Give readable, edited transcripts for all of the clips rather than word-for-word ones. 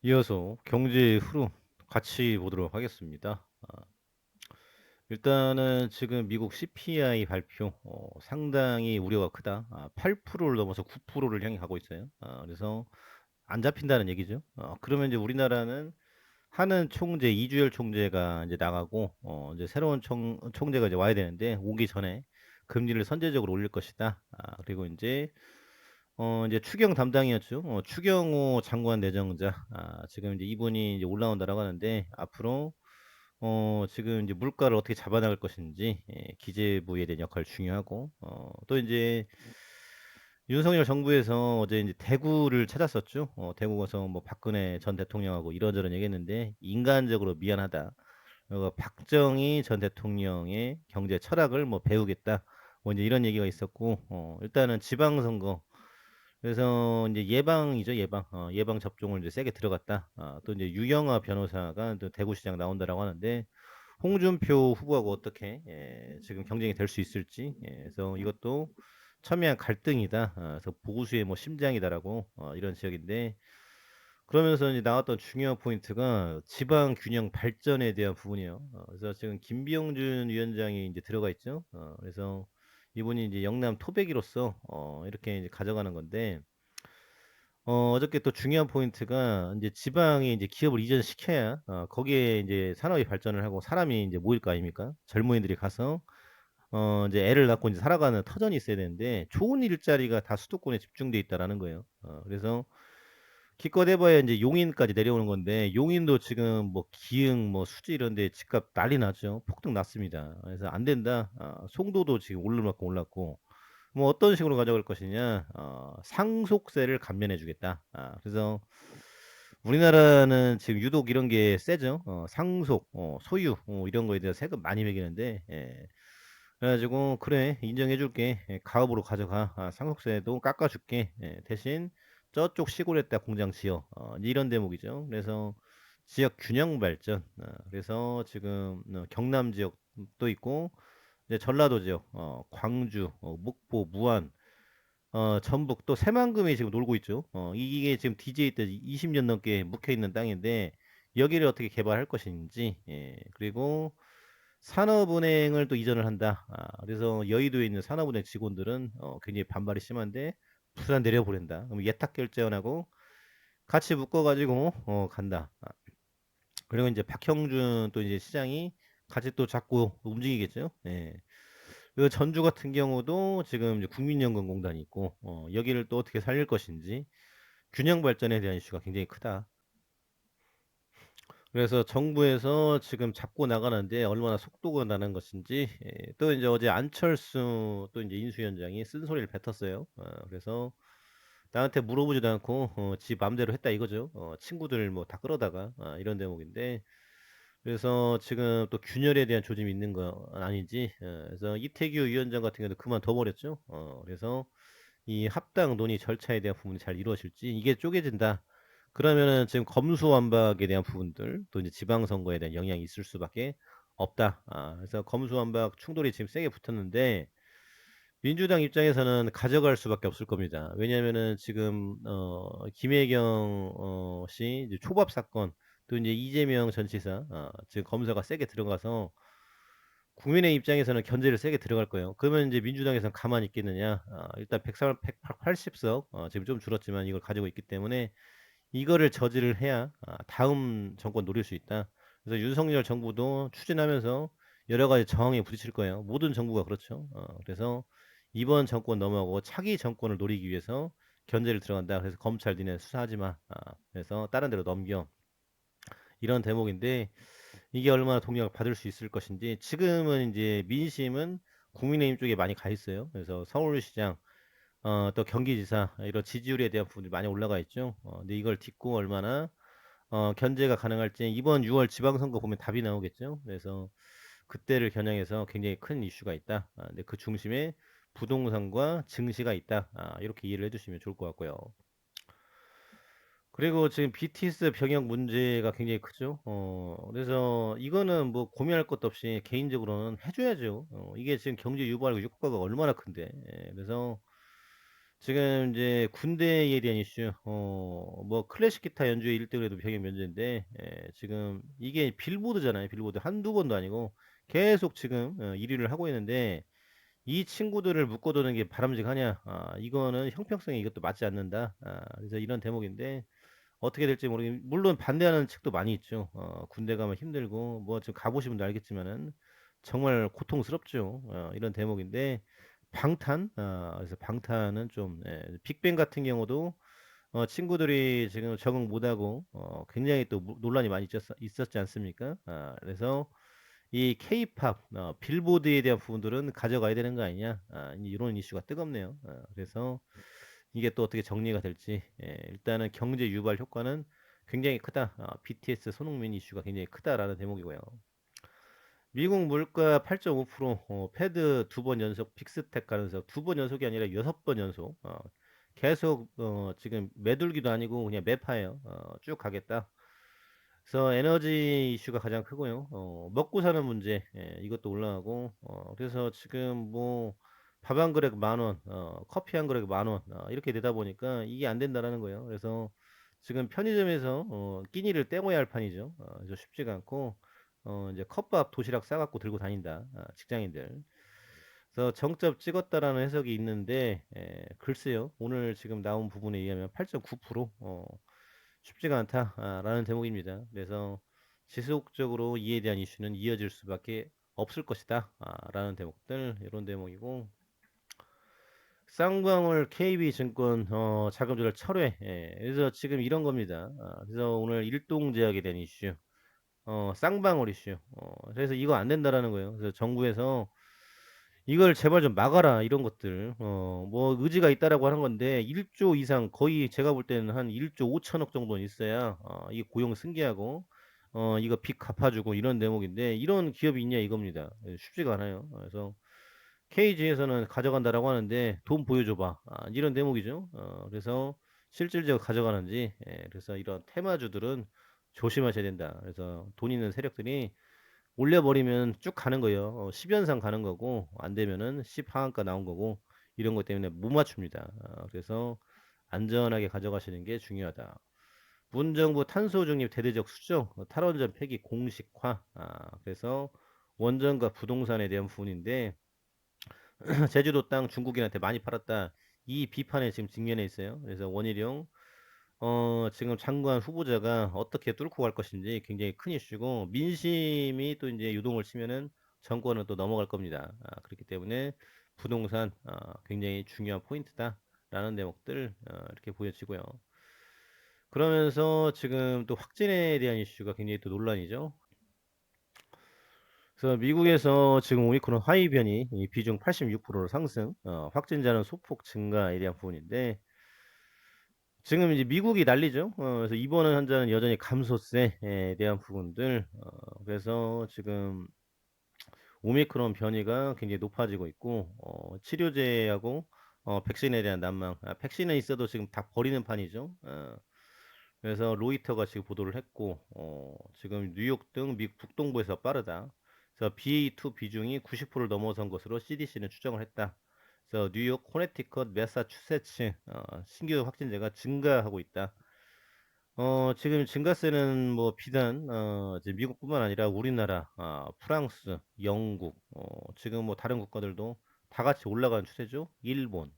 이어서 경제 흐름 같이 보도록 하겠습니다. 일단은 지금 미국 CPI 발표 상당히 우려가 크다. 8%를 넘어서 9%를 향해 가고 있어요. 그래서 안 잡힌다는 얘기죠. 그러면 이제 우리나라는 하는 총재 이주열 총재가 이제 나가고 이제 새로운 총재가 이제 와야 되는데 오기 전에 금리를 선제적으로 올릴 것이다. 그리고 이제 추경 담당이었죠. 추경호 장관 내정자. 지금 이제 이분이 이제 올라온다라고 하는데 앞으로 지금 이제 물가를 어떻게 잡아나갈 것인지 기재부에 대한 역할 중요하고 또 이제 윤석열 정부에서 어제 이제 대구를 찾았었죠. 대구 가서 뭐 박근혜 전 대통령하고 이런저런 얘기했는데 인간적으로 미안하다. 박정희 전 대통령의 경제 철학을 뭐 배우겠다. 뭐 이제 이런 얘기가 있었고 일단은 지방선거 그래서 이제 예방이죠, 예방. 예방 접종을 이제 세게 들어갔다. 또 이제 유영아 변호사가 또 대구시장 나온다라고 하는데 홍준표 후보하고 어떻게 지금 경쟁이 될 수 있을지. 그래서 이것도 첨예한 갈등이다. 그래서 보수의 뭐 심장이다라고 이런 지역인데 그러면서 이제 나왔던 중요한 포인트가 지방 균형 발전에 대한 부분이에요. 그래서 지금 김병준 위원장이 이제 들어가 있죠. 그래서 이분이 이제 영남 토백이로서 이렇게 이제 가져가는 건데 어저께 또 중요한 포인트가 이제 지방에 이제 기업을 이전시켜야 거기에 이제 산업이 발전을 하고 사람이 이제 모일 거 아닙니까? 젊은이들이 가서 이제 애를 낳고 이제 살아가는 터전이 있어야 되는데 좋은 일자리가 다 수도권에 집중돼 있다라는 거예요. 그래서 기껏 해봐야 이제 용인까지 내려오는 건데 용인도 지금 뭐 기흥 뭐 수지 이런 데 집값 난리 나죠. 폭등 났습니다. 그래서 안 된다. 송도도 지금 오를 만큼 올랐고 뭐 어떤 식으로 가져갈 것이냐, 상속세를 감면해 주겠다. 그래서 우리나라는 지금 유독 이런 게 세죠. 상속, 소유, 이런 거에 대해서 세금 많이 매기는데, 그래가지고, 그래, 인정해 줄게. 가업으로 가져가. 상속세도 깎아줄게. 대신 저쪽 시골에다 공장 지어. 이제 이런 대목이죠. 그래서 지역 균형 발전. 그래서 지금 경남 지역도 있고, 이제 전라도 지역, 광주, 목포, 무안, 전북 또 새만금이 지금 놀고 있죠. 이게 지금 DJ 때 20년 넘게 묵혀 있는 땅인데 여기를 어떻게 개발할 것인지, 그리고 산업은행을 또 이전을 한다. 그래서 여의도에 있는 산업은행 직원들은 굉장히 반발이 심한데 부산 내려보낸다. 그럼 예탁 결제원하고 같이 묶어가지고 간다. 그리고 이제 박형준 또 이제 시장이 같이 또 자꾸 움직이겠죠. 예. 그 전주 같은 경우도 지금 이제 국민연금공단이 있고 여기를 또 어떻게 살릴 것인지 균형 발전에 대한 이슈가 굉장히 크다. 그래서 정부에서 지금 잡고 나가는데 얼마나 속도가 나는 것인지 또 이제 어제 안철수 또 이제 인수위원장이 쓴소리를 뱉었어요. 그래서 나한테 물어보지도 않고 지 맘대로 했다 이거죠. 친구들 뭐 다 끌어다가 이런 대목인데 그래서 지금 또 균열에 대한 조짐이 있는 건 아닌지 그래서 이태규 위원장 같은 경우도 그만둬 버렸죠. 그래서 이 합당 논의 절차에 대한 부분이 잘 이루어질지 이게 쪼개진다. 그러면은 지금 검수완박에 대한 부분들 또 이제 지방선거에 대한 영향이 있을 수밖에 없다. 그래서 검수완박 충돌이 지금 세게 붙었는데 민주당 입장에서는 가져갈 수밖에 없을 겁니다. 왜냐하면은 지금 김혜경 씨 이제 초밥 사건 또 이제 이재명 전 지사 지금 검사가 세게 들어가서 국민의 입장에서는 견제를 세게 들어갈 거예요. 그러면 이제 민주당에서는 가만히 있겠느냐? 일단 180석 지금 좀 줄었지만 이걸 가지고 있기 때문에 이거를 저지를 해야 다음 정권 노릴 수 있다. 그래서 윤석열 정부도 추진하면서 여러 가지 저항에 부딪힐 거예요. 모든 정부가 그렇죠. 그래서 이번 정권 넘어가고 차기 정권을 노리기 위해서 견제를 들어간다. 그래서 검찰 니네 수사하지 마. 그래서 다른 데로 넘겨. 이런 대목인데 이게 얼마나 동력을 받을 수 있을 것인지 지금은 이제 민심은 국민의힘 쪽에 많이 가 있어요. 그래서 서울시장 또 경기지사 이런 지지율에 대한 부분이 많이 올라가 있죠. 근데 이걸 딛고 얼마나 견제가 가능할지 이번 6월 지방선거 보면 답이 나오겠죠. 그래서 그때를 겨냥해서 굉장히 큰 이슈가 있다. 근데 그 중심에 부동산과 증시가 있다. 이렇게 이해를 해주시면 좋을 것 같고요. 그리고 지금 BTS 병역 문제가 굉장히 크죠. 그래서 이거는 뭐 고민할 것도 없이 개인적으로는 해줘야죠. 이게 지금 경제 유발 효과가 얼마나 큰데. 그래서 지금 이제 군대에 대한 이슈, 뭐 클래식 기타 연주에 1등을 해도 병역 면제인데, 지금 이게 빌보드잖아요. 빌보드 한두 번도 아니고 계속 지금 1위를 하고 있는데, 이 친구들을 묶어두는 게 바람직하냐? 이거는 형평성이 이것도 맞지 않는다. 그래서 이런 대목인데, 어떻게 될지 모르겠, 물론 반대하는 측도 많이 있죠. 군대 가면 힘들고, 뭐 지금 가보신 분도 알겠지만은, 정말 고통스럽죠. 이런 대목인데, 그래서 방탄은 좀, 빅뱅 같은 경우도, 친구들이 지금 적응 못하고, 굉장히 또 논란이 많이 있었지 않습니까? 그래서 이 케이팝, 빌보드에 대한 부분들은 가져가야 되는 거 아니냐? 이런 이슈가 뜨겁네요. 그래서 이게 또 어떻게 정리가 될지, 일단은 경제 유발 효과는 굉장히 크다. BTS 손흥민 이슈가 굉장히 크다라는 대목이고요. 미국 물가 8.5%, 패드 두 번 연속 픽스텍 가면서 두 번 연속이 아니라 6번 연속, 계속 지금 매둘기도 아니고 그냥 매파예요. 쭉 가겠다. 그래서 에너지 이슈가 가장 크고요. 먹고 사는 문제, 이것도 올라가고, 그래서 지금 뭐 밥 한 그릇 10,000원, 커피 한 그릇 10,000원, 이렇게 되다 보니까 이게 안 된다라는 거예요. 그래서 지금 편의점에서 끼니를 때워야 할 판이죠. 그래서 쉽지가 않고, 이제 컵밥 도시락 싸갖고 들고 다닌다. 직장인들. 그래서 정점 찍었다라는 해석이 있는데, 글쎄요. 오늘 지금 나온 부분에 의하면 8.9%, 쉽지가 않다라는 대목입니다. 그래서 지속적으로 이에 대한 이슈는 이어질 수밖에 없을 것이다. 라는 대목들, 이런 대목이고, 쌍방울 KB증권 자금 조달 철회. 그래서 지금 이런 겁니다. 그래서 오늘 일동제약에 대한 이슈, 쌍방울 이슈. 그래서 이거 안 된다라는 거예요. 그래서 정부에서 이걸 제발 좀 막아라 이런 것들. 뭐 의지가 있다라고 하는 건데 1조 이상 거의 제가 볼 때는 한 1조 5천억 정도는 있어야 이게 고용 승계하고 이거 빚 갚아주고 이런 대목인데 이런 기업이 있냐 이겁니다. 쉽지가 않아요. 그래서 KG에서는 가져간다라고 하는데 돈 보여줘봐. 이런 대목이죠. 그래서 실질적으로 가져가는지, 그래서 이런 테마주들은 조심하셔야 된다. 그래서 돈 있는 세력들이 올려버리면 쭉 가는 거예요. 10연상 가는 거고, 안 되면은 10 하한가 나온 거고, 이런 것 때문에 못 맞춥니다. 그래서 안전하게 가져가시는 게 중요하다. 문정부 탄소 중립 대대적 수정, 탈원전 폐기 공식화. 그래서 원전과 부동산에 대한 부분인데, 제주도 땅 중국인한테 많이 팔았다. 이 비판에 지금 직면해 있어요. 그래서 원희룡 지금 장관 후보자가 어떻게 뚫고 갈 것인지 굉장히 큰 이슈고 민심이 또 이제 유동을 치면은 정권은 또 넘어갈 겁니다. 그렇기 때문에 부동산 굉장히 중요한 포인트다라는 대목들 이렇게 보여지고요. 그러면서 지금 또 확진에 대한 이슈가 굉장히 또 논란이죠. 그래서 미국에서 지금 오미크론 하이 변이 비중 86%로 상승, 확진자는 소폭 증가에 대한 부분인데 지금 이제 미국이 난리죠. 그래서 입원 환자는 여전히 감소세에 대한 부분들, 그래서 지금 오미크론 변이가 굉장히 높아지고 있고, 치료제하고 백신에 대한 난망, 백신은 있어도 지금 다 버리는 판이죠. 그래서 로이터가 지금 보도를 했고, 지금 뉴욕 등 미국 북동부에서 빠르다. 그래서 BA2 비중이 90%를 넘어선 것으로 CDC는 추정을 했다. 그래서 뉴욕, 코네티컷, 매사추세츠 신규 확진자가 증가하고 있다. 지금 증가세는 뭐 비단 이제 미국뿐만 아니라 우리나라, 프랑스, 영국, 지금 뭐 다른 국가들도 다 같이 올라가는 추세죠. 일본,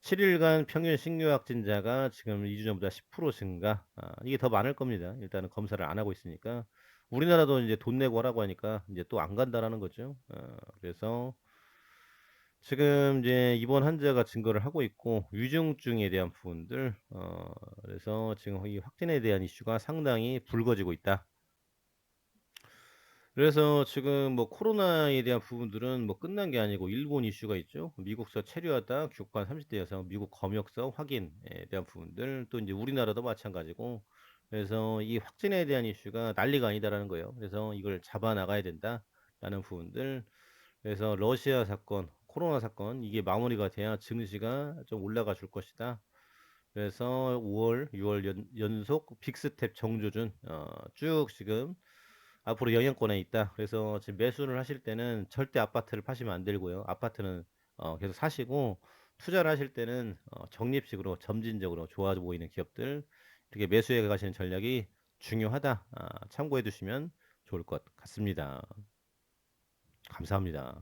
7일간 평균 신규 확진자가 지금 2주 전보다 10% 증가. 이게 더 많을 겁니다. 일단은 검사를 안 하고 있으니까. 우리나라도 이제 돈 내고 하라고 하니까 이제 또 안 간다라는 거죠. 그래서 지금 이제 입원 환자가 증가를 하고 있고 위중증에 대한 부분들, 그래서 지금 이 확진에 대한 이슈가 상당히 불거지고 있다. 그래서 지금 뭐 코로나에 대한 부분들은 뭐 끝난 게 아니고 일본 이슈가 있죠. 미국서 체류하다 교권 30대 여성 미국 검역서 확인에 대한 부분들, 또 이제 우리나라도 마찬가지고, 그래서 이 확진에 대한 이슈가 난리가 아니다라는 거예요. 그래서 이걸 잡아 나가야 된다라는 부분들. 그래서 러시아 사건, 코로나 사건 이게 마무리가 돼야 증시가 좀 올라가 줄 것이다. 그래서 5월, 6월 연속 빅스텝 정조준 쭉 지금 앞으로 영향권에 있다. 그래서 지금 매수를 하실 때는 절대 아파트를 파시면 안 되고요. 아파트는 계속 사시고 투자를 하실 때는 적립식으로 점진적으로 좋아 보이는 기업들 이렇게 매수해 가시는 전략이 중요하다. 참고해 두시면 좋을 것 같습니다. 감사합니다.